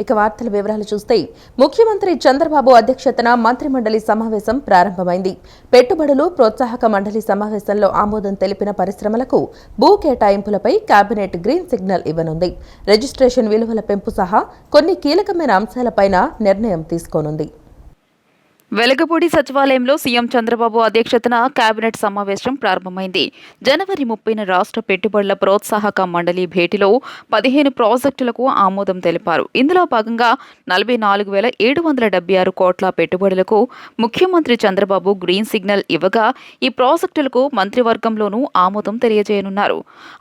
ఇక వార్తల వివరాలు చూస్తే ముఖ్యమంత్రి చంద్రబాబు అధ్యక్షతన మంత్రిమండలి సమావేశం ప్రారంభమైంది. పెట్టుబడులు ప్రోత్సాహక మండలి సమావేశంలో ఆమోదం తెలిపిన పరిశ్రమలకు భూ కేటాయింపులపై కేబినెట్ గ్రీన్ సిగ్నల్ ఇవ్వనుంది. రిజిస్ట్రేషన్ విలువల పెంపు సహా కొన్ని కీలకమైన అంశాలపైన నిర్ణయం తీసుకోనుంది. వెలగపూడి సచివాలయంలో సీఎం చంద్రబాబు అధ్యక్షతన కేబినెట్ సమావేశం ప్రారంభమైంది. జనవరి 30న రాష్ట్ర పెట్టుబడుల ప్రోత్సాహక మండలి భేటీలో 15 ప్రాజెక్టులకు ఆమోదం తెలిపారు. ఇందులో భాగంగా 44,776 కోట్ల పెట్టుబడులకు ముఖ్యమంత్రి చంద్రబాబు గ్రీన్ సిగ్నల్ ఇవ్వగా ఈ ప్రాజెక్టులకు మంత్రివర్గంలోనూ ఆమోదం తెలియజేయనున్నారు.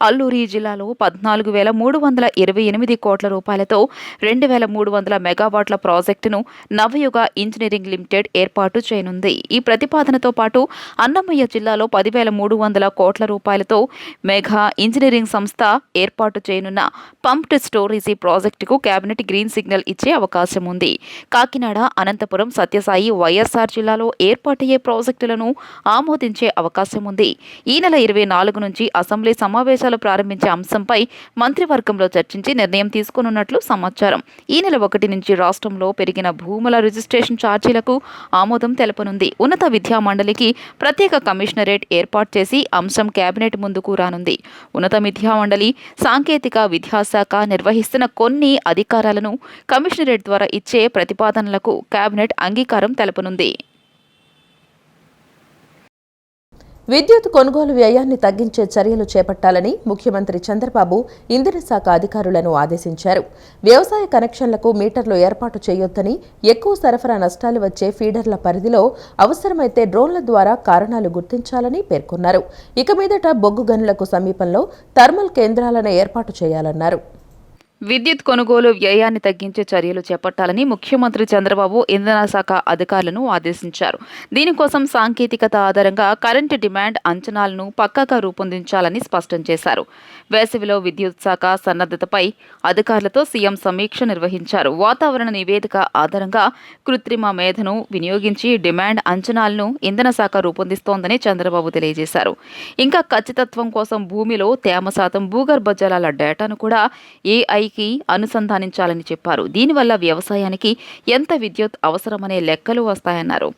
అల్లూరి జిల్లాలో 14,328 కోట్ల రూపాయలతో 2,300 మెగావాట్ల ప్రాజెక్టును నవయుగ ఇంజనీరింగ్ లిమిటెడ్ ఏర్పాటు చేయనుంది. ఈ ప్రతిపాదనతో పాటు అన్నమయ్య జిల్లాలో 10,300 కోట్ల రూపాయలతో మెగా ఇంజనీరింగ్ సంస్థ ఏర్పాటు చేయనున్న పంప్డ్ స్టోరేజీ ప్రాజెక్టుకు కేబినెట్ గ్రీన్ సిగ్నల్ ఇచ్చే అవకాశం ఉంది. కాకినాడ, అనంతపురం, సత్యసాయి, వైఎస్ఆర్ జిల్లాలో ఏర్పాటయ్యే ప్రాజెక్టులను ఆమోదించే అవకాశం ఉంది. ఈ నెల 24 నుంచి అసెంబ్లీ సమావేశాలు ప్రారంభించే అంశంపై మంత్రివర్గంలో చర్చించి నిర్ణయం తీసుకోనున్నట్లు సమాచారం. ఈ నెల 1 నుంచి రాష్ట్రంలో పెరిగిన భూముల రిజిస్ట్రేషన్ ఛార్జీలకు ఆమోదం తెలపనుంది. ఉన్నత విద్యా మండలికి ప్రత్యేక కమిషనరేట్ ఏర్పాటు చేసి అంశం కేబినెట్ ముందుకు రానుంది. ఉన్నత విద్యా మండలి సాంకేతిక విద్యాశాఖ నిర్వహిస్తున్న కొన్ని అధికారాలను కమిషనరేట్ ద్వారా ఇచ్చే ప్రతిపాదనలకు కేబినెట్ అంగీకారం తెలపనుంది. విద్యుత్ కొనుగోలు వ్యయాన్ని తగ్గించే చర్యలు చేపట్టాలని ముఖ్యమంత్రి చంద్రబాబు ఇంధన శాఖ అధికారులను ఆదేశించారు. వ్యవసాయ కనెక్షన్లకు మీటర్లు ఏర్పాటు చేయొద్దని, ఎక్కువ సరఫరా నష్టాలు వచ్చే ఫీడర్ల పరిధిలో అవసరమైతే డ్రోన్ల ద్వారా కారణాలు గుర్తించాలని పేర్కొన్నారు. ఇక మీదట బొగ్గు గనులకు సమీపంలో థర్మల్ కేంద్రాలను ఏర్పాటు చేయాలన్నారు. విద్యుత్ కొనుగోలు వ్యయాన్ని తగ్గించే చర్యలు చేపట్టాలని ముఖ్యమంత్రి చంద్రబాబు ఇంధన శాఖ అధికారులను ఆదేశించారు. దీనికోసం సాంకేతికత ఆధారంగా కరెంటు డిమాండ్ అంచనాలను పక్కాగా రూపొందించాలని స్పష్టం చేశారు. వేసవిలో విద్యుత్ శాఖ సన్నద్ధతపై అధికారులతో సీఎం సమీక్ష నిర్వహించారు. వాతావరణ నివేదిక ఆధారంగా కృత్రిమ మేధను వినియోగించి డిమాండ్ అంచనాలను ఇంధన శాఖ రూపొందిస్తోందని చంద్రబాబు తెలియజేశారు. ఇంకా ఖచ్చితత్వం కోసం భూమిలో తేమ శాతం, భూగర్భ జలాల డేటాను కూడా ఏఐ అనుసంధానించాలని చెప్పారు. దీనివల్ల వ్యవసాయానికి ఎంత విద్యుత్ అవసరమనే లెక్కలు వస్తాయన్నారు.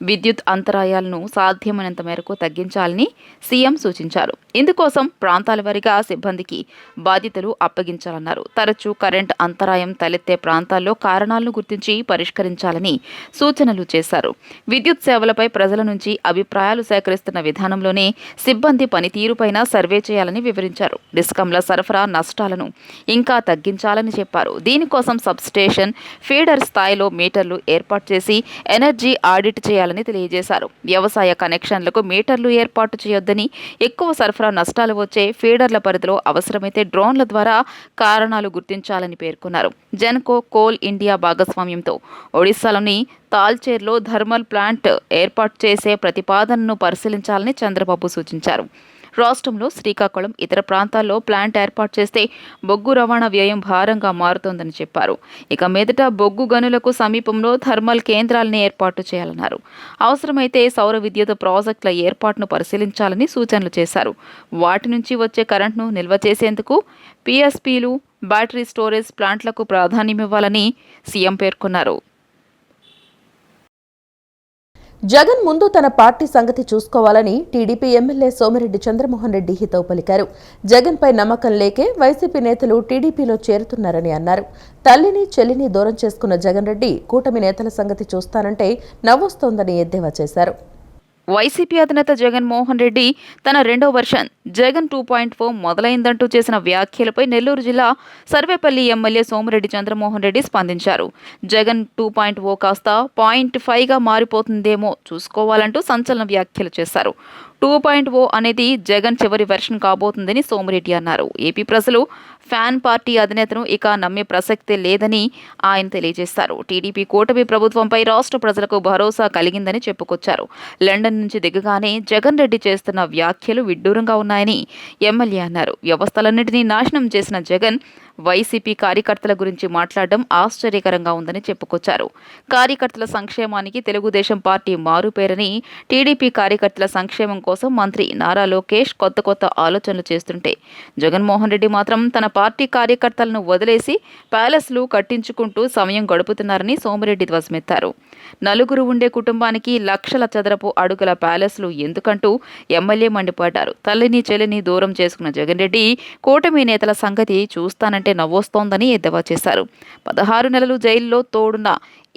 విద్యుత్ అంతరాయాలను సాధ్యమైనంత మేరకు తగ్గించాలని సీఎం సూచించారు. ఇందుకోసం ప్రాంతాల వారీగా సిబ్బందికి బాధ్యతలు అప్పగించాలన్నారు. తరచూ కరెంట్ అంతరాయం తలెత్తే ప్రాంతాల్లో కారణాలను గుర్తించి పరిష్కరించాలని సూచనలు చేశారు. విద్యుత్ సేవలపై ప్రజల నుంచి అభిప్రాయాలు సేకరిస్తున్న విధానంలోనే సిబ్బంది పనితీరుపైన సర్వే చేయాలని వివరించారు. డిస్కంల సరఫరా నష్టాలను ఇంకా తగ్గించాలని చెప్పారు. దీనికోసం సబ్స్టేషన్, ఫీడర్ స్థాయిలో మీటర్లు ఏర్పాటు చేసి ఎనర్జీ ఆడిట్ చేయాలని తెలియజేశారు. వ్యవసాయ కనెక్షన్లకు మీటర్లు ఏర్పాటు చేయొద్దని, ఎక్కువ సరఫరా నష్టాలు వచ్చే ఫీడర్ల పరిధిలో అవసరమైతే డ్రోన్ల ద్వారా కారణాలు గుర్తించాలని పేర్కొన్నారు. జెన్కో కోల్ ఇండియా భాగస్వామ్యంతో ఒడిశాలోని తాల్చేర్లో థర్మల్ ప్లాంట్ ఏర్పాటు చేసే ప్రతిపాదనను పరిశీలించాలని చంద్రబాబు సూచించారు. రాష్ట్రంలో శ్రీకాకుళం, ఇతర ప్రాంతాల్లో ప్లాంట్ ఏర్పాటు చేస్తే బొగ్గు రవాణా వ్యయం భారంగా మారుతోందని చెప్పారు. ఇక మీదట బొగ్గు గనులకు సమీపంలో థర్మల్ కేంద్రాలను ఏర్పాటు చేయాలన్నారు. అవసరమైతే సౌర విద్యుత్ ప్రాజెక్టుల ఏర్పాటును పరిశీలించాలని సూచనలు చేశారు. వాటి నుంచి వచ్చే కరెంట్ను నిల్వ చేసేందుకు పీఎస్పీలు, బ్యాటరీ స్టోరేజ్ ప్లాంట్లకు ప్రాధాన్యమివ్వాలని సీఎం పేర్కొన్నారు. జగన్ ముందు తన పార్టీ సంగతి చూసుకోవాలని టీడీపీ ఎమ్మెల్యే సోమిరెడ్డి చంద్రమోహన్ రెడ్డి హితవు పలికారు. జగన్పై నమ్మకం లేకే వైసీపీ నేతలు టీడీపీలో చేరుతున్నారని అన్నారు. తల్లిని, చెల్లిని దూరం చేసుకున్న జగన్ రెడ్డి కూటమి నేతల సంగతి చూస్తానంటే నవ్వొస్తోందని ఎద్దేవా చేశారు. వైసీపీ అధినేత జగన్మోహన్ రెడ్డి తన రెండో వర్షన్ జగన్ 2.0 మొదలైందంటూ చేసిన వ్యాఖ్యలపై నెల్లూరు జిల్లా సర్వేపల్లి ఎమ్మెల్యే సోమిరెడ్డి చంద్రమోహన్ రెడ్డి స్పందించారు. జగన్ 2.0 కాస్త 0.5గా మారిపోతుందేమో చూసుకోవాలంటూ సంచలన వ్యాఖ్యలు చేశారు. 2.0 అనేది జగన్ చివరి వెర్షన్ కాబోతుందని సోమిరెడ్డి అన్నారు. ఏపీ ప్రజలు ఫ్యాన్ పార్టీ అధినేతను ఇక నమ్మే ప్రసక్తే లేదని ఆయన తెలియజేశారు. టీడీపీ కూటమి ప్రభుత్వంపై రాష్ట్ర ప్రజలకు భరోసా కలిగిందని చెప్పుకొచ్చారు. లండన్ నుంచి దిగగానే జగన్ రెడ్డి చేస్తున్న వ్యాఖ్యలు విడ్డూరంగా ఉన్నాయని ఎమ్మెల్యే అన్నారు. వ్యవస్థలన్నింటినీ నాశనం చేసిన జగన్ వైసీపీ కార్యకర్తల గురించి మాట్లాడడం ఆశ్చర్యకరంగా ఉందని చెప్పుకొచ్చారు. కార్యకర్తల సంక్షేమానికి తెలుగుదేశం పార్టీ మారుపేరని, టీడీపీ కార్యకర్తల సంక్షేమం కోసం మంత్రి నారా లోకేష్ కొత్త ఆలోచనలు చేస్తుంటే జగన్మోహన్ రెడ్డి మాత్రం తన పార్టీ కార్యకర్తలను వదిలేసి ప్యాలెస్లు కట్టించుకుంటూ సమయం గడుపుతున్నారని సోమిరెడ్డి ధ్వజమెత్తారు. నలుగురు ఉండే కుటుంబానికి లక్షల చదరపు అడుగుల ప్యాలెస్లు ఎందుకంటూ ఎమ్మెల్యే మండిపడ్డారు. తల్లిని చెల్లిని దూరం చేసుకున్న జగన్ రెడ్డి కూటమి నేతల సంగతి చూస్తానంటే నవ్వొస్తోందని ఎద్దేవా చేశారు. 16 నెలలు జైల్లో తోడున్న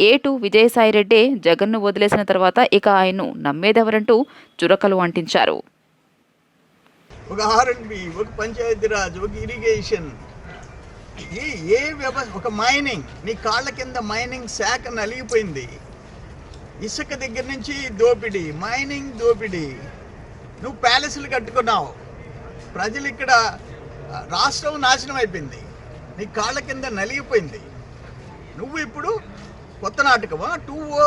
ఏటు విజయసాయిరెడ్డే జగన్ను వదిలేసిన తర్వాత ఇక ఆయన్ను నమ్మేదెవరంటూ చురకలు అంటించారు. ఒక ఆర్ఎండ్బి, ఒక పంచాయతీరాజ్, ఒక ఇరిగేషన్, ఒక మైనింగ్, నీ కాళ్ళ కింద మైనింగ్ శాఖ నలిగిపోయింది. ఇసుక దగ్గర నుంచి దోపిడీ, మైనింగ్ దోపిడీ. నువ్వు ప్యాలెస్లు కట్టుకున్నావు. ప్రజలు ఇక్కడ రాష్ట్రం నాశనం అయిపోయింది. నీ కాళ్ళ కింద నలిగిపోయింది. నువ్వు ఇప్పుడు కొత్త నాటకమా 2O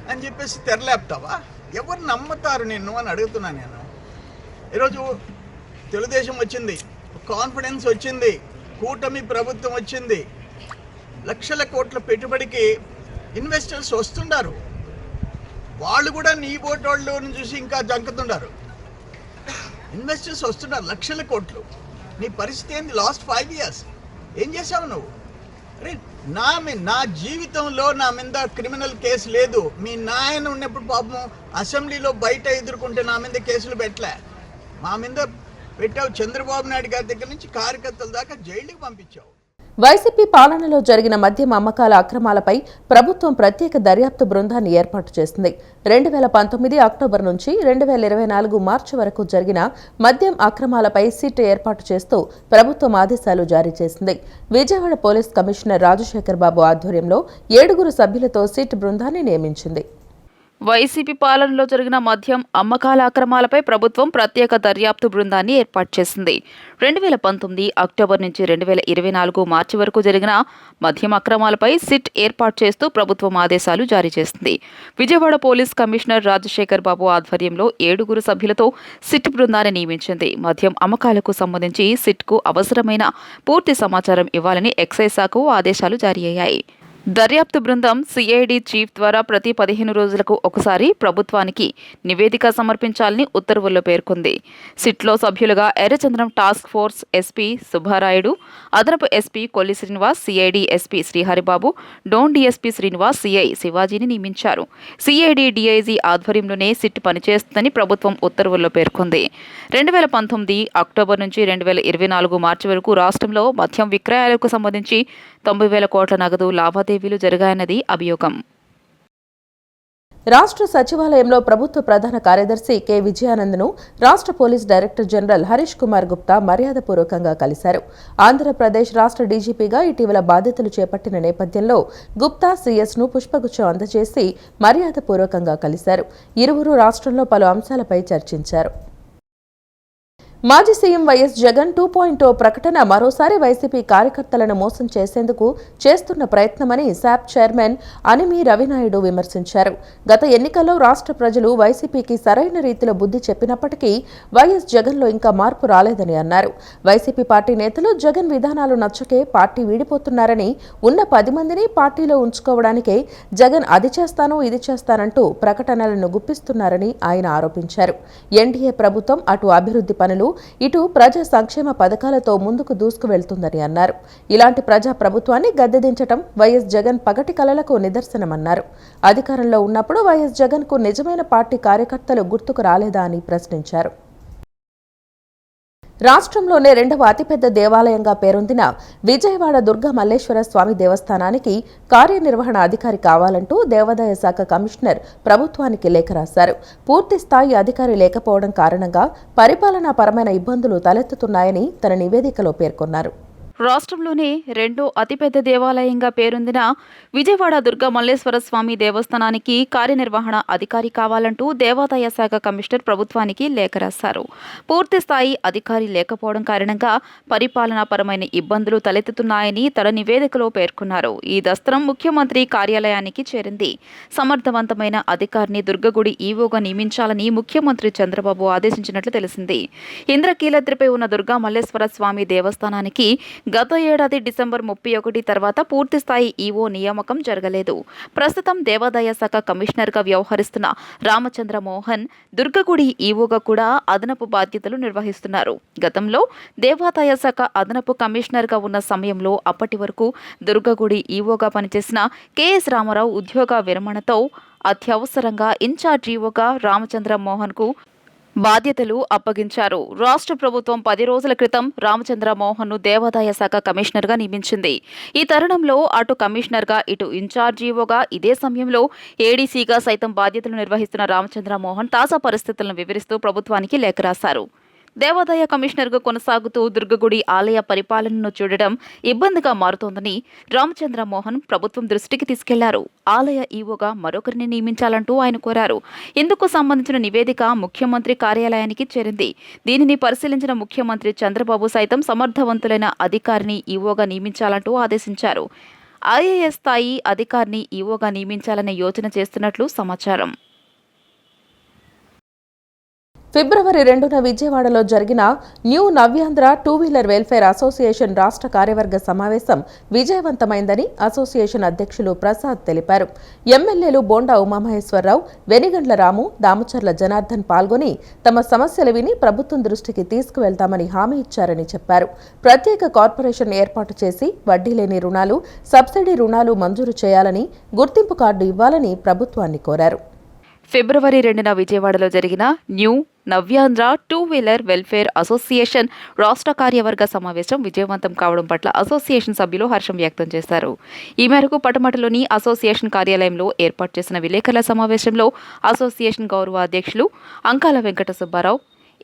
అని చెప్పేసి తెరలేపుతావా? ఎవరు నమ్ముతారు నిన్ను అని అడుగుతున్నా నేను. ఈరోజు తెలుగుదేశం వచ్చింది, కాన్ఫిడెన్స్ వచ్చింది, కూటమి ప్రభుత్వం వచ్చింది. లక్షల కోట్ల పెట్టుబడికి ఇన్వెస్టర్స్ వస్తున్నారు. వాళ్ళు కూడా నీ బోటోళ్ళని చూసి ఇంకా జంకుతున్నారు. ఇన్వెస్టర్స్ వస్తున్నారు లక్షల కోట్లు. నీ పరిస్థితి ఏంది? లాస్ట్ 5 years ఏం చేసావు నువ్వు? అరే నా జీవితంలో నా మీద క్రిమినల్ కేసు లేదు. మీ నాయన ఉన్నప్పుడు పాపం అసెంబ్లీలో బయట ఎదుర్కొంటే నా మీద కేసులు పెట్టలే. మా మీద పెట్టావు. చంద్రబాబు నాయుడు గారి దగ్గర నుంచి కార్యకర్తల దాకా జైలుకి పంపించావు. వైసీపీ పాలనలో జరిగిన మద్యం అమ్మకాల అక్రమాలపై ప్రభుత్వం ప్రత్యేక దర్యాప్తు బృందాన్ని ఏర్పాటు చేసింది. 2019 అక్టోబర్ నుంచి 2024 మార్చి వరకు జరిగిన మద్యం అక్రమాలపై సిట్ ఏర్పాటు చేస్తూ ప్రభుత్వం ఆదేశాలు జారీ చేసింది. విజయవాడ పోలీస్ కమిషనర్ రాజశేఖర్ బాబు ఆధ్వర్యంలో 7 సభ్యులతో సిట్ బృందాన్ని నియమించింది. వైసీపీ పాలనలో జరిగిన మద్యం అమ్మకాల అక్రమాలపై ప్రభుత్వం ప్రత్యేక దర్యాప్తు బృందాన్ని ఏర్పాటు చేసింది. 2019 అక్టోబర్ నుంచి 2024 మార్చి వరకు జరిగిన మద్యం అక్రమాలపై సిట్ ఏర్పాటు చేస్తూ ప్రభుత్వం ఆదేశాలు జారీ చేసింది. విజయవాడ పోలీస్ కమిషనర్ రాజశేఖర్ బాబు ఆధ్వర్యంలో 7 సభ్యులతో సిట్ బృందాన్ని నియమించింది. మద్యం అమ్మకాలకు సంబంధించి సిట్కు అవసరమైన పూర్తి సమాచారం ఇవ్వాలని ఎక్సైజ్ శాఖకు ఆదేశాలు జారీ అయ్యాయి. దర్యాప్తు బృందం సిఐడి చీఫ్ ద్వారా ప్రతి 15 రోజులకు ఒకసారి ప్రభుత్వానికి నివేదిక సమర్పించాలని ఉత్తర్వుల్లో పేర్కొంది. సిట్లో సభ్యులుగా ఎర్రచంద్రం టాస్క్ ఫోర్స్ ఎస్పీ సుబ్బారాయుడు, అదనపు SP Kolli Srinivas, CID SP Sriharibabu, Dhone DSP Srinivas, CI శివాజీని నియమించారు. సిఐడి డీఐజీ ఆధ్వర్యంలోనే సిట్ పనిచేస్తుందని ప్రభుత్వం ఉత్తర్వుల్లో పేర్కొంది. 2019 అక్టోబర్ నుంచి 2024 మార్చి వరకు రాష్ట్రంలో మద్యం విక్రయాలకు సంబంధించి 90,000 కోట్ల నగదు లావాదేవీలు జరిగాయన్నది అభియోగం. రాష్ట్ర సచివాలయంలో ప్రభుత్వ ప్రధాన కార్యదర్శి కె విజయానంద్ను రాష్ట్ర police director general Harish Kumar Gupta మర్యాదపూర్వకంగా కలిశారు. ఆంధ్రప్రదేశ్ రాష్ట్ర డీజీపీగా ఇటీవల బాధ్యతలు చేపట్టిన నేపథ్యంలో గుప్తా సీఎస్ను పుష్పగుచ్చం అందజేసి మర్యాదపూర్వకంగా కలిశారు. ఇరువురు రాష్ట్రంలో పలు అంశాలపై చర్చించారు. మాజీ సీఎం వైఎస్ జగన్ 2.0 ప్రకటన మరోసారి వైసీపీ కార్యకర్తలను మోసం చేసేందుకు చేస్తున్న ప్రయత్నమని శాప్ చైర్మన్ అనిమి రవినాయుడు విమర్శించారు. గత ఎన్నికల్లో రాష్ట్ర ప్రజలు వైసీపీకి సరైన రీతిలో బుద్ధి చెప్పినప్పటికీ వైఎస్ జగన్లో ఇంకా మార్పు రాలేదని అన్నారు. వైసీపీ పార్టీ నేతలు జగన్ విధానాలు నచ్చకే పార్టీ వీడిపోతున్నారని, ఉన్న 10 మందిని పార్టీలో ఉంచుకోవడానికే జగన్ అది చేస్తాను ఇది చేస్తానంటూ ప్రకటనలను గుప్పిస్తున్నారని ఆయన ఆరోపించారు. ఎన్డీఏ ప్రభుత్వం అటు అభివృద్ధి పనులు, ఇటు ప్రజా సంక్షేమ పథకాలతో ముందుకు దూసుకువెళ్తుందని అన్నారు. ఇలాంటి ప్రజా ప్రభుత్వాన్ని గద్దెదించడం వైఎస్ జగన్ పగటి కలలకు నిదర్శనమన్నారు. అధికారంలో ఉన్నప్పుడు వైఎస్ జగన్ కు నిజమైన పార్టీ కార్యకర్తలు గుర్తుకు రాలేదా అని ప్రశ్నించారు. రాష్ట్రంలోనే 2వ అతిపెద్ద దేవాలయంగా పేరొందిన విజయవాడ దుర్గా మల్లేశ్వర స్వామి దేవస్థానానికి కార్యనిర్వహణ అధికారి కావాలంటూ దేవాదాయ శాఖ కమిషనర్ ప్రభుత్వానికి లేఖ రాశారు. పూర్తి స్థాయి అధికారి లేకపోవడం కారణంగా పరిపాలనాపరమైన ఇబ్బందులు తలెత్తుతున్నాయని తన నివేదికలో పేర్కొన్నారు. రాష్ట్రంలోనే 2వ అతిపెద్ద దేవాలయంగా పేరొందిన విజయవాడ దుర్గా మల్లేశ్వర స్వామి దేవస్థానానికి కార్యనిర్వహణ అధికారి కావాలంటూ దేవాదాయ శాఖ కమిషనర్ ప్రభుత్వానికి లేఖ రాశారు. పూర్తి స్థాయి అధికారి లేకపోవడం కారణంగా పరిపాలనాపరమైన ఇబ్బందులు తలెత్తుతున్నాయని తన నివేదికలో పేర్కొన్నారు. ఈ దస్త్రం ముఖ్యమంత్రి కార్యాలయానికి చేరింది. సమర్థవంతమైన అధికారిని దుర్గగుడి ఈవోగా నియమించాలని ముఖ్యమంత్రి చంద్రబాబు ఆదేశించినట్లు తెలిసింది. ఇంద్రకీలాద్రిపై ఉన్న దుర్గా మల్లేశ్వర స్వామి దేవస్థానానికి గత ఏడాది డిసెంబర్ 31 తర్వాత పూర్తిస్థాయి ఈవో నియామకం జరగలేదు. ప్రస్తుతం దేవాదాయ శాఖ కమిషనర్గా వ్యవహరిస్తున్న రామచంద్ర మోహన్ దుర్గగుడి ఈవోగా కూడా అదనపు బాధ్యతలు నిర్వహిస్తున్నారు. గతంలో దేవాదాయ శాఖ అదనపు కమిషనర్గా ఉన్న సమయంలో అప్పటి వరకు దుర్గగుడి ఈవోగా పనిచేసిన కెఎస్ రామారావు ఉద్యోగ విరమణతో అత్యవసరంగా ఇన్ఛార్జ్ ఈవోగా రామచంద్ర మోహన్కు బాధ్యతలు అప్పగించారు. రాష్ట్ర ప్రభుత్వం 10 రోజుల క్రితం రామచంద్ర మోహన్ను దేవాదాయ శాఖ కమిషనర్గా నియమించింది. ఈ తరుణంలో అటు కమిషనర్గా ఇటు ఇన్ఛార్జ్ ఈవోగా ఇదే సమయంలో ఏడీసీగా సైతం బాధ్యతలు నిర్వహిస్తున్న రామచంద్ర మోహన్ తాజా పరిస్థితులను వివరిస్తూ ప్రభుత్వానికి లేఖ రాశారు. దేవాదాయ కమిషనర్గా కొనసాగుతూ దుర్గగుడి ఆలయ పరిపాలనను చూడడం ఇబ్బందిగా మారుతోందని రామచంద్ర మోహన్ ప్రభుత్వం దృష్టికి తీసుకెళ్లారు. ఆలయ ఈవోగా మరొకరిని నియమించాలంటూ ఆయన కోరారు. ఇందుకు సంబంధించిన నివేదిక ముఖ్యమంత్రి కార్యాలయానికి చేరింది. దీనిని పరిశీలించిన ముఖ్యమంత్రి చంద్రబాబు సైతం సమర్థవంతులైన అధికారిని ఈవోగా నియమించాలంటూ ఆదేశించారు. ఐఏఎస్ స్థాయి అధికారిని ఈవోగా నియమించాలనే యోచన చేస్తున్నట్లు సమాచారం. ఫిబ్రవరి 2న విజయవాడలో జరిగిన new Navyandhra two wheeler welfare association రాష్ట్ర కార్యవర్గ సమావేశం విజయవంతమైందని అసోసియేషన్ అధ్యక్షులు ప్రసాద్ తెలిపారు. ఎమ్మెల్యేలు బోండా ఉమామహేశ్వరరావు, వెనిగండ్ల రాము, దామచర్ల జనార్దన్ పాల్గొని తమ సమస్యలు విని ప్రభుత్వం దృష్టికి తీసుకువెళ్తామని హామీ ఇచ్చారని చెప్పారు. ప్రత్యేక కార్పొరేషన్ ఏర్పాటు చేసి వడ్డీ లేని రుణాలు, సబ్సిడీ రుణాలు మంజూరు చేయాలని, గుర్తింపు కార్డు ఇవ్వాలని ప్రభుత్వాన్ని కోరారు. ఫిబ్రవరి 2న విజయవాడలో జరిగిన new Navyandhra two wheeler welfare association రాష్ట్ర కార్యవర్గ సమావేశం విజయవంతం కావడం పట్ల అసోసియేషన్ సభ్యులు హర్షం వ్యక్తం చేశారు. ఈ మేరకు పటమటలోని అసోసియేషన్ కార్యాలయంలో ఏర్పాటు చేసిన విలేకరుల సమావేశంలో అసోసియేషన్ గౌరవ అధ్యక్షులు అంకాల వెంకట సుబ్బారావు,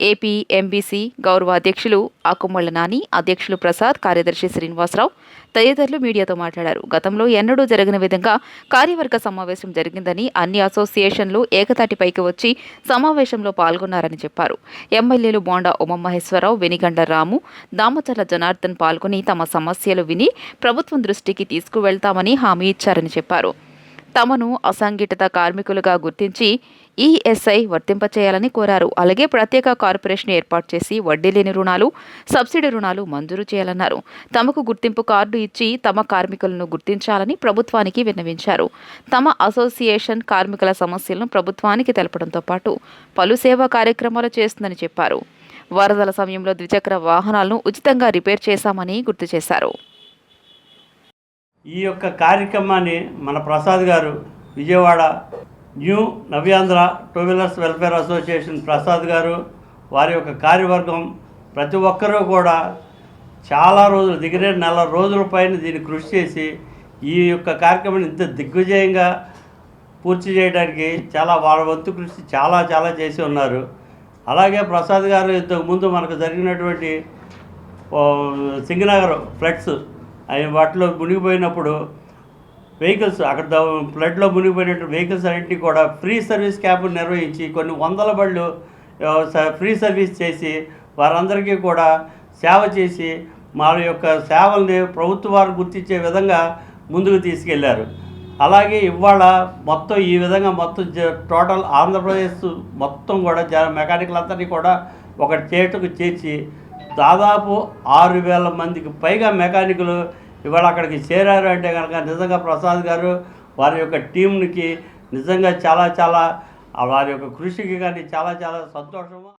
ఏపీ ఎంబీసీ గౌరవ అధ్యక్షులు ఆకుమళ్ల నాని, అధ్యక్షులు ప్రసాద్, కార్యదర్శి శ్రీనివాసరావు తదితరులు మీడియాతో మాట్లాడారు. గతంలో ఎన్నడూ జరగని విధంగా కార్యవర్గ సమావేశం జరిగిందని, అన్ని అసోసియేషన్లు ఏకతాటిపైకి వచ్చి సమావేశంలో పాల్గొన్నారని చెప్పారు. ఎమ్మెల్యేలు బోండా ఉమామహేశ్వరరావు, వెనిగండ్ల రాము, దామచర్ల జనార్దన్ పాల్గొని తమ సమస్యలు విని ప్రభుత్వం దృష్టికి తీసుకువెళ్తామని హామీ ఇచ్చారని చెప్పారు. తమను అసంఘటిత కార్మికులుగా గుర్తించి ఈఎస్ఐ వర్తింపచేయాలని కోరారు. అలాగే ప్రత్యేక కార్పొరేషన్ ఏర్పాటు చేసి వడ్డీ లేని రుణాలు, సబ్సిడీ రుణాలు మంజూరు చేయాలన్నారు. తమకు గుర్తింపు కార్డు ఇచ్చి తమ కార్మికులను గుర్తించాలని ప్రభుత్వానికి విన్నవించారు. తమ అసోసియేషన్ కార్మికుల సమస్యలను ప్రభుత్వానికి తెలపడంతో పాటు పలు సేవా కార్యక్రమాలు చేస్తుందని చెప్పారు. వరదల సమయంలో ద్విచక్ర వాహనాలను ఉచితంగా రిపేర్ చేశామని గుర్తు చేశారు. ఈ యొక్క కార్యక్రమాన్ని మన ప్రసాద్ గారు Vijayawada new Navyandhra two wheelers welfare association Prasad గారు, వారి యొక్క కార్యవర్గం ప్రతి ఒక్కరూ కూడా చాలా రోజులు దగ్గర నెల రోజుల పైన దీన్ని కృషి చేసి ఈ యొక్క కార్యక్రమాన్ని ఇంత దిగ్విజయంగా పూర్తి చేయడానికి చాలా వాళ్ళ వంతు కృషి చాలా చేసి ఉన్నారు. అలాగే ప్రసాద్ గారు ఇంతకుముందు మనకు జరిగినటువంటి సింగనగర్ ఫ్లడ్స్ వాటిలో మునిగిపోయినప్పుడు వెహికల్స్ అక్కడ ఫ్లడ్లో మునిగిపోయినట్టు వెహికల్స్ అన్నింటినీ కూడా ఫ్రీ సర్వీస్ క్యాబ్ నిర్వహించి కొన్ని వందల బళ్ళు ఫ్రీ సర్వీస్ చేసి వారందరికీ కూడా సేవ చేసి మా యొక్క సేవల్ని ప్రభుత్వ వారు గుర్తించే విధంగా ముందుకు తీసుకెళ్లారు. అలాగే ఇవాళ మొత్తం ఈ విధంగా మొత్తం టోటల్ ఆంధ్రప్రదేశ్ మొత్తం కూడా మెకానికల్ అందరినీ కూడా ఒక చేటుకు చేర్చి దాదాపు 6,000 మందికి పైగా మెకానికులు ఇవాళ అక్కడికి చేరారు అంటే కనుక నిజంగా ప్రసాద్ గారు వారి యొక్క టీంకి నిజంగా చాలా వారి యొక్క కృషికి కానీ చాలా సంతోషము.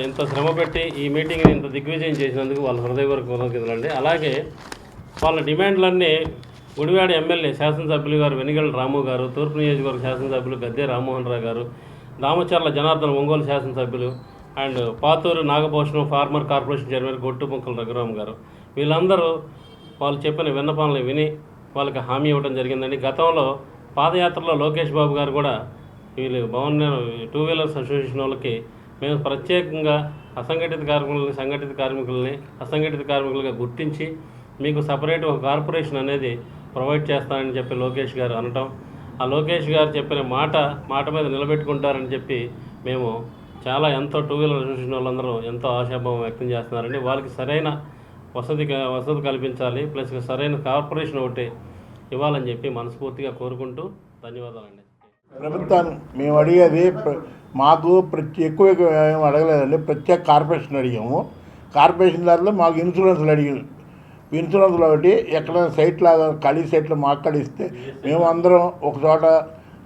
ఇంత శ్రమ పెట్టి ఈ మీటింగ్ని ఇంత దిగ్విజయం చేసినందుకు వాళ్ళ హృదయపూర్వక కృతజ్ఞతలండి. అలాగే వాళ్ళ డిమాండ్లన్నీ గుడివాడ ఎమ్మెల్యే శాసనసభ్యులు గారు వెనిగండ్ల రాము గారు, తూర్పు నియోజకవర్గ శాసనసభ్యులు గద్దె రామ్మోహన్ రావు గారు, దామచర్ల జనార్దన్ ఒంగోలు శాసనసభ్యులు and Pathuru Nagabhushanam former corporation chairman Gottumukkala Raghuram garu, వీళ్ళందరూ వాళ్ళు చెప్పిన విన్నపాలను విని వాళ్ళకి హామీ ఇవ్వడం జరిగిందండి. గతంలో పాదయాత్రలో లోకేష్ బాబు గారు కూడా వీళ్ళు టూ వీలర్స్ అసోసియేషన్ వాళ్ళకి మేము ప్రత్యేకంగా అసంఘటిత కార్మికులని, సంఘటిత కార్మికులని అసంఘటిత కార్మికులుగా గుర్తించి మీకు సపరేట్ ఒక కార్పొరేషన్ అనేది ప్రొవైడ్ చేస్తానని చెప్పి లోకేష్ గారు అనటం, ఆ లోకేష్ గారు చెప్పిన మాట మీద నిలబెట్టుకుంటారని చెప్పి మేము ఎంతో టూ వీలర్ అసోసియేషన్ వాళ్ళందరూ ఎంతో ఆశాభావం వ్యక్తం చేస్తున్నారండి. వాళ్ళకి సరైన వసతి కల్పించాలి, ప్లస్ సరైన కార్పొరేషన్ ఒకటి ఇవ్వాలని చెప్పి మనస్ఫూర్తిగా కోరుకుంటూ ధన్యవాదాలండి. ప్రభుత్వాన్ని మేము అడిగేది మాకు ఎక్కువ ఏం అడగలేదండి, ప్రత్యేక కార్పొరేషన్ అడిగాము. కార్పొరేషన్ దాంట్లో మాకు ఇన్సూరెన్స్లు అడిగారు. ఇన్సూరెన్స్లో ఒకటి ఎక్కడైనా సైట్ లాగా ఖాళీ సైట్లో మాకు కడిస్తే మేము అందరం ఒక చోట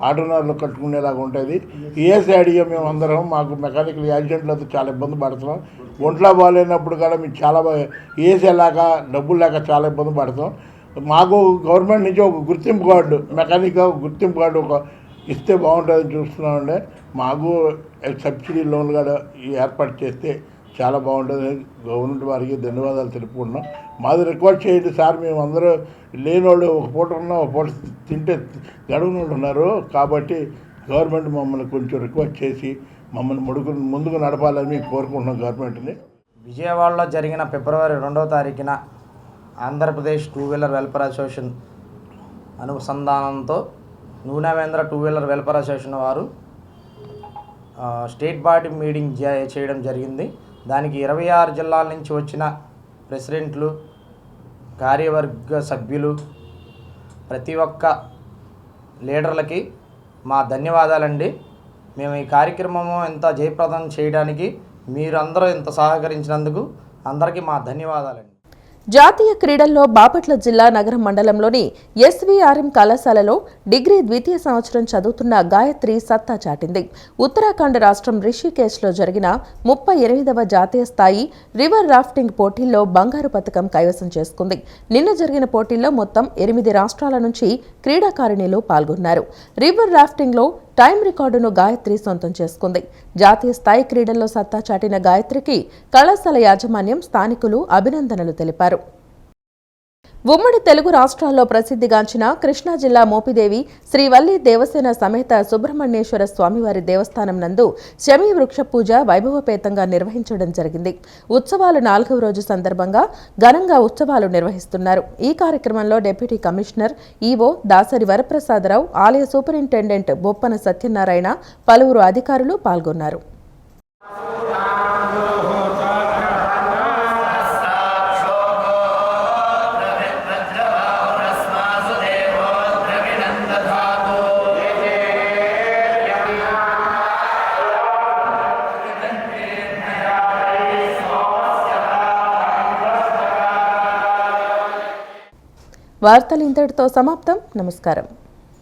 ఆర్డనర్లు కట్టుకునేలాగా ఉంటుంది. ఈఎస్ఐ అడిగా మేము అందరం మాకు మెకానికల్ యాక్సిడెంట్లతో చాలా ఇబ్బంది పడుతున్నాం. ఒంట్లో బాగాలేనప్పుడు కూడా మేము చాలా ఈఎస్ఐ లేక డబ్బులు లేక చాలా ఇబ్బంది పడతాం. మాకు గవర్నమెంట్ నుంచి ఒక గుర్తింపు కార్డు మెకానిక్ గుర్తింపు కార్డు ఒక ఇస్తే బాగుంటుందని చూస్తున్నామండి. మాకు సబ్సిడీ లోన్లు కూడా ఏర్పాటు చేస్తే చాలా బాగుంటుంది. గవర్నమెంట్ వారికి ధన్యవాదాలు తెలుపుకుంటున్నాం. మాది రిక్వెస్ట్ చేయండి సార్, మేము అందరూ లేనివాళ్ళు ఒక పూట ఉన్నా ఒక పూట తింటే గడువునోళ్ళు ఉన్నారు. కాబట్టి గవర్నమెంట్ మమ్మల్ని కొంచెం రిక్వెస్ట్ చేసి మమ్మల్ని ముందుకు నడపాలని కోరుకుంటున్నాం గవర్నమెంట్ని. విజయవాడలో జరిగిన ఫిబ్రవరి 2వ తారీఖున Andhra Pradesh two wheeler welfare association అనుసంధానంతో నూనెవేంద్ర టూ వీలర్ వెల్ఫేర్ అసోసియేషన్ వారు స్టేట్ బాడీ మీటింగ్ చేయడం జరిగింది. దానికి 26 జిల్లాల నుంచి వచ్చిన ప్రెసిడెంట్లు, కార్యవర్గ సభ్యులు, ప్రతి ఒక్క లీడర్లకి మా ధన్యవాదాలండి. మేము ఈ కార్యక్రమము ఎంత జయప్రదం చేయడానికి మీరందరూ ఇంత సహకరించినందుకు అందరికీ మా ధన్యవాదాలండి. జాతీయ క్రీడల్లో బాపట్ల జిల్లా నగరం మండలంలోని ఎస్వీఆర్ఎం కళాశాలలో డిగ్రీ ద్వితీయ సంవత్సరం చదువుతున్న గాయత్రి సత్తా చాటింది. ఉత్తరాఖండ్ రాష్ట్రం రిషికేశ్లో జరిగిన 38వ జాతీయ స్థాయి రివర్ రాఫ్టింగ్ పోటీల్లో బంగారు పతకం కైవసం చేసుకుంది. నిన్న జరిగిన పోటీల్లో మొత్తం 8 రాష్ట్రాల నుంచి క్రీడాకారిణులు పాల్గొన్నారు. రివర్ రాఫ్టింగ్లో టైం రికార్డును గాయత్రి సొంతం చేసుకుంది. జాతీయ స్థాయి క్రీడల్లో సత్తా చాటిన గాయత్రికి కళాశాల యాజమాన్యం, స్థానికులు అభినందనలు తెలిపారు. ఉమ్మడి తెలుగు రాష్ట్రాల్లో ప్రసిద్ధిగాంచిన కృష్ణా జిల్లా మోపిదేవి శ్రీవల్లి దేవసేన సమేత సుబ్రహ్మణ్యేశ్వర స్వామివారి దేవస్థానం నందు శమీ వృక్ష పూజ వైభవపేతంగా నిర్వహించడం జరిగింది. ఉత్సవాలు 4వ రోజు సందర్భంగా ఘనంగా ఉత్సవాలు నిర్వహిస్తున్నారు. ఈ కార్యక్రమంలో deputy commissioner EO Dasari Varaprasadarao, ఆలయ సూపరింటెండెంట్ బొప్పన సత్యనారాయణ, పలువురు అధికారులు పాల్గొన్నారు. వార్తలు ఇంతటితో సమాప్తం. నమస్కారం.